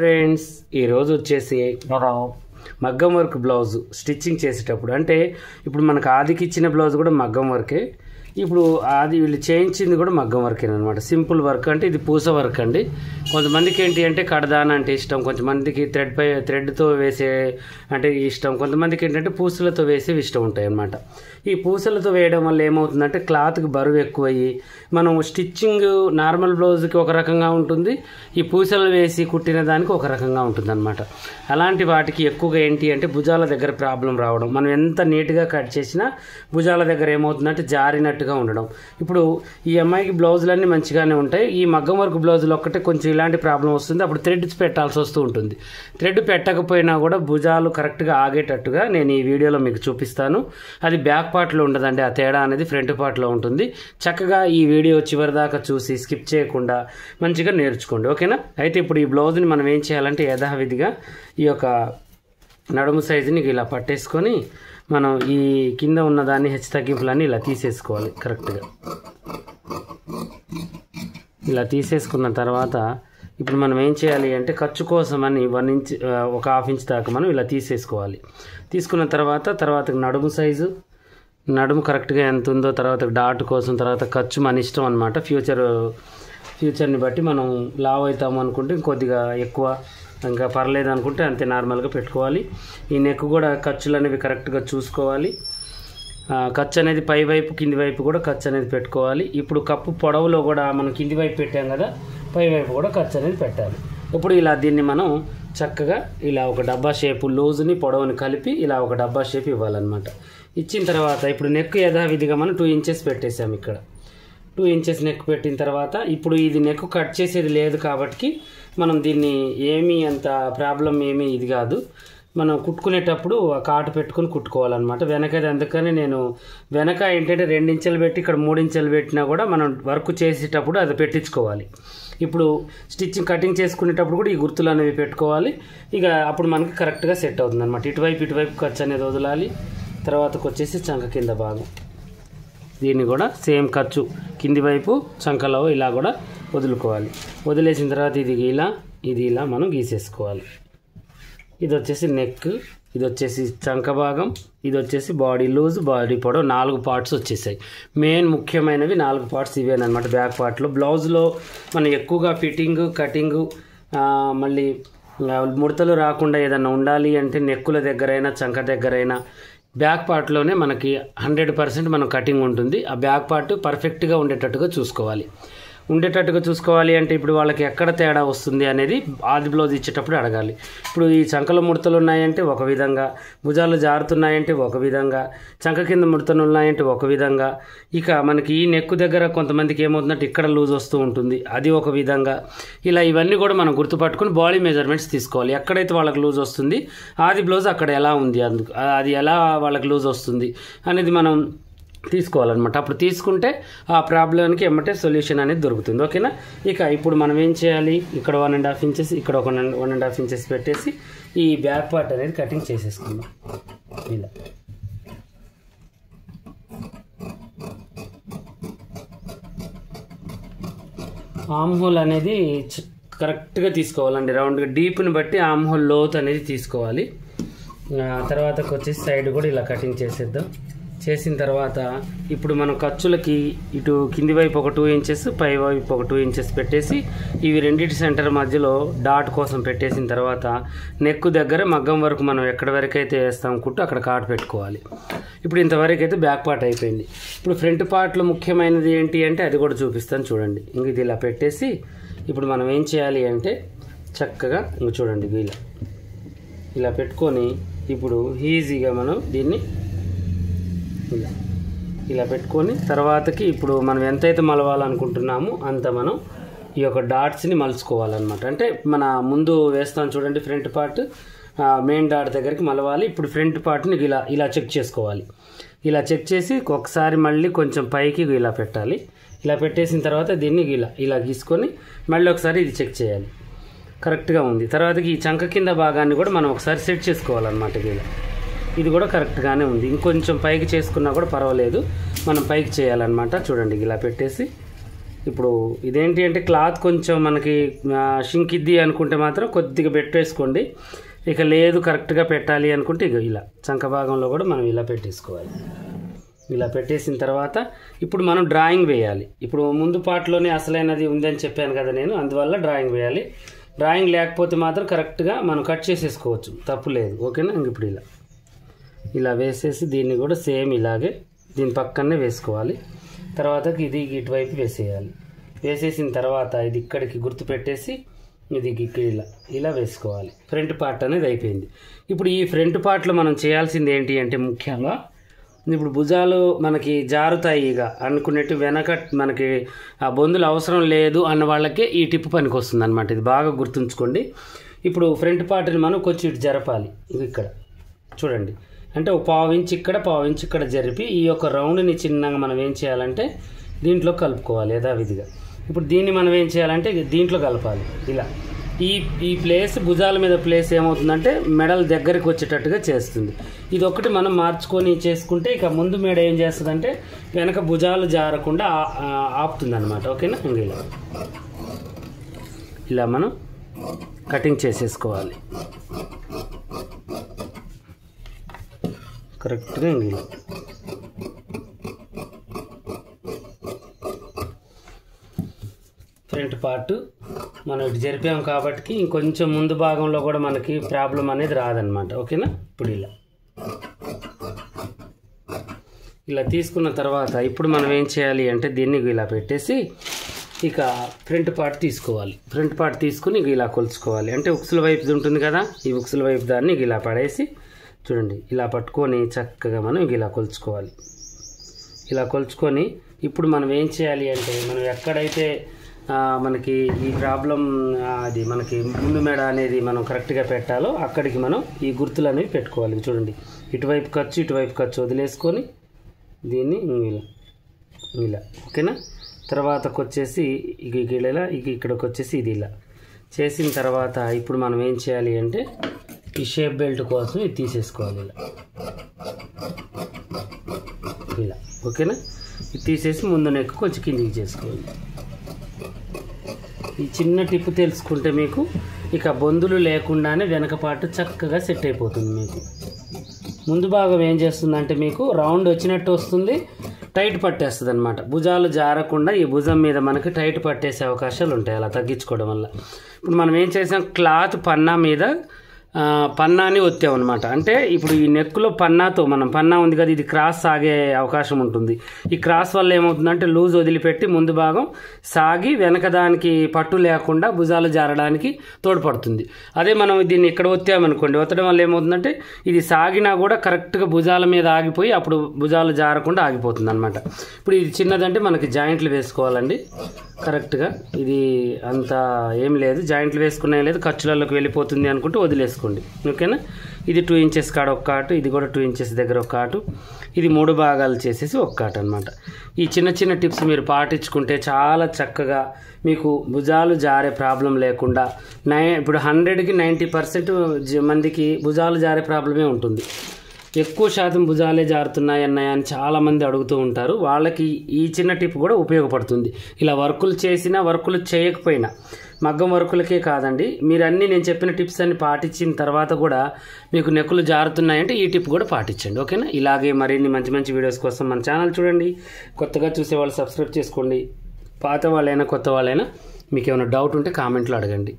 Friends ఈరోజు వచ్చేసి మనం మగ్గం వర్క్ బ్లౌజ్ స్టిచ్చింగ్ చేసేటప్పుడు అంటే ఇప్పుడు మనకు ఆదికి ఇచ్చిన బ్లౌజ్ కూడా మగ్గం వర్కే. ఇప్పుడు అది వీళ్ళు చేయించింది కూడా మగ్గం వర్కే అనమాట. సింపుల్ వర్క్ అంటే ఇది పూస వర్క్ అండి. కొంతమందికి ఏంటి అంటే కడదాన అంటే ఇష్టం, కొంతమందికి థ్రెడ్తో వేసే అంటే ఇష్టం, కొంతమందికి ఏంటంటే పూసలతో వేసేవి ఇష్టం ఉంటాయి అన్నమాట. ఈ పూసలతో వేయడం వల్ల ఏమవుతుందంటే క్లాత్కి బరువు ఎక్కువయ్యి మనం స్టిచ్చింగ్ నార్మల్ బ్లౌజ్కి ఒక రకంగా ఉంటుంది, ఈ పూసలు వేసి కుట్టిన దానికి ఒక రకంగా ఉంటుంది అనమాట. అలాంటి వాటికి ఎక్కువగా ఏంటి అంటే భుజాల దగ్గర ప్రాబ్లం రావడం, మనం ఎంత నీట్గా కట్ చేసినా భుజాల దగ్గర ఏమవుతుందంటే జారినట్టుగా ఉండడం. ఇప్పుడు ఈ అమ్మాయికి బ్లౌజులన్నీ మంచిగానే ఉంటాయి, ఈ మగ్గం వర్క్ బ్లౌజులు ఒక్కటే కొంచెం ఇలాంటి ప్రాబ్లం వస్తుంది. అప్పుడు థ్రెడ్స్ పెట్టాల్సి వస్తూ ఉంటుంది. థ్రెడ్ పెట్టకపోయినా కూడా భుజాలు కరెక్ట్గా ఆగేటట్టుగా నేను ఈ వీడియోలో మీకు చూపిస్తాను. అది బ్యాక్ పార్ట్లో ఉండదండి, ఆ తేడా అనేది ఫ్రంట్ పార్ట్లో ఉంటుంది. చక్కగా ఈ వీడియో చివరి దాకా చూసి స్కిప్ చేయకుండా మంచిగా నేర్చుకోండి, ఓకేనా? అయితే ఇప్పుడు ఈ బ్లౌజ్ని మనం ఏం చేయాలంటే యథావిధిగా ఈ యొక్క నడుము సైజుని ఇలా పట్టేసుకొని మనం ఈ కింద ఉన్నదాన్ని హెచ్చు తగ్గింపులన్నీ ఇలా తీసేసుకోవాలి. కరెక్ట్గా ఇలా తీసేసుకున్న తర్వాత ఇప్పుడు మనం ఏం చేయాలి అంటే ఖర్చు కోసం అని 1 ఇంచ్ ఒక ½ ఇంచ్ దాకా మనం ఇలా తీసేసుకోవాలి. తీసుకున్న తర్వాత నడుము సైజు, నడుము కరెక్ట్గా ఎంత ఉందో, తర్వాత డాట్ కోసం, తర్వాత ఖర్చు మన ఇష్టం అనమాట. ఫ్యూచర్ని బట్టి మనం లావ్ అవుతాము అనుకుంటే కొద్దిగా ఎక్కువ, ఇంకా పర్లేదు అనుకుంటే అంతే నార్మల్గా పెట్టుకోవాలి. ఈ నెక్ కూడా ఖర్చులు అనేవి కరెక్ట్గా చూసుకోవాలి. ఖర్చు అనేది పై వైపు కింది వైపు కూడా ఖర్చు అనేది పెట్టుకోవాలి. ఇప్పుడు కప్పు పొడవులో కూడా మనం కింది వైపు పెట్టాం కదా, పై వైపు కూడా ఖర్చు అనేది పెట్టాలి. ఇప్పుడు ఇలా దీన్ని మనం చక్కగా ఇలా ఒక డబ్బా షేపు లూజ్ని పొడవుని కలిపి ఇలా ఒక డబ్బా షేప్ ఇవ్వాలన్నమాట. ఇచ్చిన తర్వాత ఇప్పుడు నెక్ యథావిధిగా మనం 2 ఇంచెస్ పెట్టేసాము. ఇక్కడ 2 ఇంచెస్ నెక్ పెట్టిన తర్వాత ఇప్పుడు ఇది నెక్ కట్ చేసేది లేదు కాబట్టి మనం దీన్ని ఏమీ అంత ప్రాబ్లం ఏమీ ఇది కాదు. మనం కుట్టుకునేటప్పుడు కాటు పెట్టుకుని కుట్టుకోవాలన్నమాట. వెనకది అందుకని నేను వెనక ఏంటంటే 2 ఇంచెలు పెట్టి ఇక్కడ 3 ఇంచెలు పెట్టినా కూడా మనం వర్క్ చేసేటప్పుడు అది పెట్టించుకోవాలి. ఇప్పుడు స్టిచ్చింగ్ కటింగ్ చేసుకునేటప్పుడు కూడా ఈ గుర్తులు అనేవి పెట్టుకోవాలి. ఇక అప్పుడు మనకి కరెక్ట్గా సెట్ అవుతుంది అనమాట. ఇటువైపు ఖర్చు అనేది వదలాలి. తర్వాతకు వచ్చేసి చంక కింద భాగం, దీన్ని కూడా సేమ్ ఖర్చు కింది వైపు చంకలో ఇలా కూడా వదులుకోవాలి. వదిలేసిన తర్వాత ఇది ఇలా మనం గీసేసుకోవాలి. ఇది వచ్చేసి నెక్, ఇది వచ్చేసి చంక భాగం, ఇది వచ్చేసి బాడీ లూజ్, బాడీ పొడవు, 4 పార్ట్స్ వచ్చేసాయి. మెయిన్ ముఖ్యమైనవి 4 పార్ట్స్ ఇవేనమాట. బ్యాక్ పార్ట్లో బ్లౌజ్లో మనం ఎక్కువగా ఫిట్టింగ్ కటింగు మళ్ళీ ముడతలు రాకుండా ఏదన్నా ఉండాలి అంటే నెక్కుల దగ్గరైనా చంక దగ్గరైనా బ్యాక్ పార్ట్లోనే మనకి 100% మనం కటింగ్ ఉంటుంది. ఆ బ్యాక్ పార్ట్ పర్ఫెక్ట్గా ఉండేటట్టుగా చూసుకోవాలి అంటే ఇప్పుడు వాళ్ళకి ఎక్కడ తేడా వస్తుంది అనేది ఆది బ్లౌజ్ ఇచ్చేటప్పుడు అడగాలి. ఇప్పుడు ఈ చంకల ముడతలు ఉన్నాయంటే ఒక విధంగా, భుజాలు జారుతున్నాయంటే ఒక విధంగా, చంక కింద ముడతలు ఉన్నాయంటే ఒక విధంగా, ఇక మనకి ఈ నెక్కు దగ్గర కొంతమందికి ఏమవుతుందంటే ఇక్కడ లూజ్ వస్తూ ఉంటుంది, అది ఒక విధంగా. ఇలా ఇవన్నీ కూడా మనం గుర్తుపట్టుకుని బాడీ మెజర్మెంట్స్ తీసుకోవాలి. ఎక్కడైతే వాళ్ళకి లూజ్ వస్తుంది ఆది బ్లౌజ్ అక్కడ ఎలా ఉంది, అది ఎలా వాళ్ళకి లూజ్ వస్తుంది అనేది మనం తీసుకోవాలన్నమాట. అప్పుడు తీసుకుంటే ఆ ప్రాబ్లంకి ఎమ్మటే సొల్యూషన్ అనేది దొరుకుతుంది, ఓకేనా? ఇక ఇప్పుడు మనం ఏం చేయాలి, ఇక్కడ 1.5 ఇంచెస్, ఇక్కడ ఒక 1.5 ఇంచెస్ పెట్టేసి ఈ బ్యాక్ పార్ట్ అనేది కటింగ్ చేసేసుకుందాం. ఇలా ఆమ్ హోల్ అనేది కరెక్ట్గా తీసుకోవాలండి, రౌండ్గా. డీప్ని బట్టి ఆమ్ హోల్ లోత్ అనేది తీసుకోవాలి. తర్వాతకు వచ్చేసి సైడ్ కూడా ఇలా కటింగ్ చేసేద్దాం. చేసిన తర్వాత ఇప్పుడు మనం ఖర్చులకి ఇటు కింది వైపు ఒక 2 ఇంచెస్, పై వైపు ఒక 2 ఇంచెస్ పెట్టేసి ఇవి రెండింటి సెంటర్ మధ్యలో డాట్ కోసం పెట్టేసిన తర్వాత నెక్ దగ్గర మగ్గం వరకు మనం ఎక్కడి వరకు అయితే వేస్తాం కుట్టు అక్కడ కాటు పెట్టుకోవాలి. ఇప్పుడు ఇంతవరకు అయితే బ్యాక్ పార్ట్ అయిపోయింది. ఇప్పుడు ఫ్రంట్ పార్ట్లో ముఖ్యమైనది ఏంటి అంటే అది కూడా చూపిస్తాను చూడండి. ఇంక ఇది ఇలా పెట్టేసి ఇప్పుడు మనం ఏం చేయాలి అంటే చక్కగా ఇంక చూడండి ఇలా పెట్టుకొని ఇప్పుడు ఈజీగా మనం దీన్ని ఇలా పెట్టుకొని తర్వాతకి ఇప్పుడు మనం ఎంతైతే మలవాలనుకుంటున్నామో అంత మనం ఈ యొక్క డాట్స్ని మలుచుకోవాలన్నమాట. అంటే మన ముందు వేస్తాం చూడండి ఫ్రంట్ పార్ట్, మెయిన్ డాట్ దగ్గరికి మలవాలి. ఇప్పుడు ఫ్రంట్ పార్ట్ని ఇలా చెక్ చేసుకోవాలి. ఇలా చెక్ చేసి ఒకసారి మళ్ళీ కొంచెం పైకి ఇలా పెట్టాలి. ఇలా పెట్టేసిన తర్వాత దీన్ని ఇలా గీసుకొని మళ్ళీ ఒకసారి ఇది చెక్ చేయాలి, కరెక్ట్గా ఉంది. తర్వాతకి ఈ చంక కింద భాగాన్ని కూడా మనం ఒకసారి సెట్ చేసుకోవాలన్నమాట. ఇది కూడా కరెక్ట్గానే ఉంది. ఇంకొంచెం పైకి చేసుకున్నా కూడా పర్వాలేదు, మనం పైకి చేయాలన్నమాట. చూడండి ఇలా పెట్టేసి ఇప్పుడు ఇదేంటి అంటే క్లాత్ కొంచెం మనకి షింకిద్ది అనుకుంటే మాత్రం కొద్దిగా పెట్టేసుకోండి. ఇక లేదు కరెక్ట్గా పెట్టాలి అనుకుంటే ఇక ఇలా చంక భాగంలో కూడా మనం ఇలా పెట్టేసుకోవాలి. ఇలా పెట్టేసిన తర్వాత ఇప్పుడు మనం డ్రాయింగ్ వేయాలి. ఇప్పుడు ముందు పార్ట్లోనే అసలైనది ఉందని చెప్పాను కదా నేను, అందువల్ల డ్రాయింగ్ వేయాలి. డ్రాయింగ్ లేకపోతే మాత్రం కరెక్ట్గా మనం కట్ చేసేసుకోవచ్చు, తప్పు లేదు. ఓకేనా? ఇప్పుడు ఇలా వేసేసి దీన్ని కూడా సేమ్ ఇలాగే దీని పక్కనే వేసుకోవాలి. తర్వాత ఇది ఇటువైపు వేసేయాలి. వేసేసిన తర్వాత ఇది ఇక్కడికి గుర్తు పెట్టేసి ఇది ఇలా వేసుకోవాలి. ఫ్రంట్ పార్ట్ అనేది అయిపోయింది. ఇప్పుడు ఈ ఫ్రంట్ పార్ట్లో మనం చేయాల్సింది ఏంటి అంటే ముఖ్యంగా ఇప్పుడు భుజాలు మనకి జారుతాయి ఇక అనుకున్నట్టు వెనక మనకి ఆ బొందులు అవసరం లేదు అన్న వాళ్ళకే ఈ టిప్ పనికి వస్తుంది అనమాట. ఇది బాగా గుర్తుంచుకోండి. ఇప్పుడు ఫ్రంట్ పార్ట్ని మనం కొంచెం ఇటు జరపాలి. ఇది ఇక్కడ చూడండి, అంటే ఒక ½ ఇంచ్ ఇక్కడ ½ ఇంచ్ ఇక్కడ జరిపి ఈ యొక్క రౌండ్ని చిన్నగా మనం ఏం చేయాలంటే దీంట్లో కలుపుకోవాలి యథావిధిగా. ఇప్పుడు దీన్ని మనం ఏం చేయాలంటే దీంట్లో కలపాలి. ఇలా ఈ ప్లేస్ భుజాల మీద ప్లేస్ ఏమవుతుందంటే మెడల దగ్గరికి వచ్చేటట్టుగా చేస్తుంది. ఇది ఒకటి మనం మార్చుకొని చేసుకుంటే ఇక ముందు మెడ ఏం చేస్తుందంటే వెనక భుజాలు జారకుండా ఆపుతుంది అనమాట. ఓకేనా? ఇలా మనం కటింగ్ చేసేసుకోవాలి కరెక్ట్గా. ఇలా ఫ్రంట్ పార్ట్ మనం ఇటు జరిపాం కాబట్టి ఇంకొంచెం ముందు భాగంలో కూడా మనకి ప్రాబ్లం అనేది రాదనమాట. ఓకేనా? ఇప్పుడు ఇలా తీసుకున్న తర్వాత ఇప్పుడు మనం ఏం చేయాలి అంటే దీన్ని ఇలా పెట్టేసి ఇక ఫ్రంట్ పార్ట్ తీసుకోవాలి. ఫ్రంట్ పార్ట్ తీసుకుని ఇలా కొలుచుకోవాలి. అంటే ఉక్సుల వైపు ఉంటుంది కదా, ఈ ఉక్సుల వైపు దాన్ని ఇలా పడేసి చూడండి ఇలా పట్టుకొని చక్కగా మనం ఇలా కొలుచుకోవాలి. ఇలా కొలుచుకొని ఇప్పుడు మనం ఏం చేయాలి అంటే మనం ఎక్కడైతే మనకి ఈ ప్రాబ్లం అది మనకి ముందు మెడ అనేది మనం కరెక్ట్గా పెట్టాలో అక్కడికి మనం ఈ గుర్తులు అనేవి పెట్టుకోవాలి. చూడండి, ఇటువైపు ఖర్చు వదిలేసుకొని దీన్ని ఇలా ఓకేనా. తర్వాతకు వచ్చేసి ఇలా ఇక్కడికి వచ్చేసి ఇది ఇలా చేసిన తర్వాత ఇప్పుడు మనం ఏం చేయాలి అంటే ఈ షేప్ బెల్ట్ కోసం ఇది తీసేసుకోవాలి. ఇలా ఓకేనా. ఇది తీసేసి ముందు నెక్ కొంచెం కిందికి చేసుకోవాలి. ఈ చిన్న టిప్ తెలుసుకుంటే మీకు ఇక బొందులు లేకుండానే వెనక పార్ట్ చక్కగా సెట్ అయిపోతుంది. మీకు ముందు భాగం ఏం చేస్తుందంటే మీకు రౌండ్ వచ్చినట్టు వస్తుంది, టైట్ పట్టేస్తుంది అనమాట. భుజాలు జారకుండా ఈ భుజం మీద మనకి టైట్ పట్టేసే అవకాశాలు ఉంటాయి అలా తగ్గించుకోవడం వల్ల. ఇప్పుడు మనం ఏం చేసాం, క్లాత్ పన్నా మీద పన్నాని ఒత్తామన్నమాట. అంటే ఇప్పుడు ఈ నెక్లో పన్నాతో మనం పన్నా ఉంది కదా, ఇది క్రాస్ సాగే అవకాశం ఉంటుంది. ఈ క్రాస్ వల్ల ఏమవుతుందంటే లూజ్ వదిలిపెట్టి ముందు భాగం సాగి వెనక దానికి పట్టు లేకుండా భుజాలు జారడానికి తోడ్పడుతుంది. అదే మనం దీన్ని ఇక్కడ ఒత్తామనుకోండి, ఒత్తడం వల్ల ఏమవుతుందంటే ఇది సాగినా కూడా కరెక్ట్గా భుజాల మీద ఆగిపోయి అప్పుడు భుజాలు జారకుండా ఆగిపోతుంది అనమాట. ఇప్పుడు ఇది చిన్నదంటే మనకి జాయింట్లు వేసుకోవాలండి కరెక్ట్గా. ఇది అంత ఏం లేదు, జాయింట్లు వేసుకునే లేదు, ఖర్చులలోకి వెళ్ళిపోతుంది అనుకుంటూ వదిలేసుకోండి. ఓకేనా. ఇది 2 ఇంచెస్ కాడ ఒక కాటు, ఇది కూడా 2 ఇంచెస్ దగ్గర ఒక కాటు, ఇది 3 భాగాలు చేసేసి ఒక కాటు అనమాట. ఈ చిన్న చిన్న టిప్స్ మీరు పాటించుకుంటే చాలా చక్కగా మీకు భుజాలు జారే ప్రాబ్లం లేకుండా ఇప్పుడు 100కి 90% మందికి భుజాలు జారే ప్రాబ్లమే ఉంటుంది. ఎక్కువ శాతం భుజాలే జారుతున్నాయి అన్నయ్య అని చాలామంది అడుగుతూ ఉంటారు. వాళ్ళకి ఈ చిన్న టిప్ కూడా ఉపయోగపడుతుంది. ఇలా వర్కులు చేసినా వర్కులు చేయకపోయినా, మగ్గం వర్కులకే కాదండి, మీరు అన్నీ నేను చెప్పిన టిప్స్ అన్ని పాటించిన తర్వాత కూడా మీకు నెక్కులు జారుతున్నాయంటే ఈ టిప్ కూడా పాటించండి. ఓకేనా. ఇలాగే మరిన్ని మంచి మంచి వీడియోస్ కోసం మన ఛానల్ చూడండి. కొత్తగా చూసే వాళ్ళు సబ్స్క్రైబ్ చేసుకోండి. పాత వాళ్ళైనా కొత్త వాళ్ళైనా మీకు ఏమైనా డౌట్ ఉంటే కామెంట్లో అడగండి.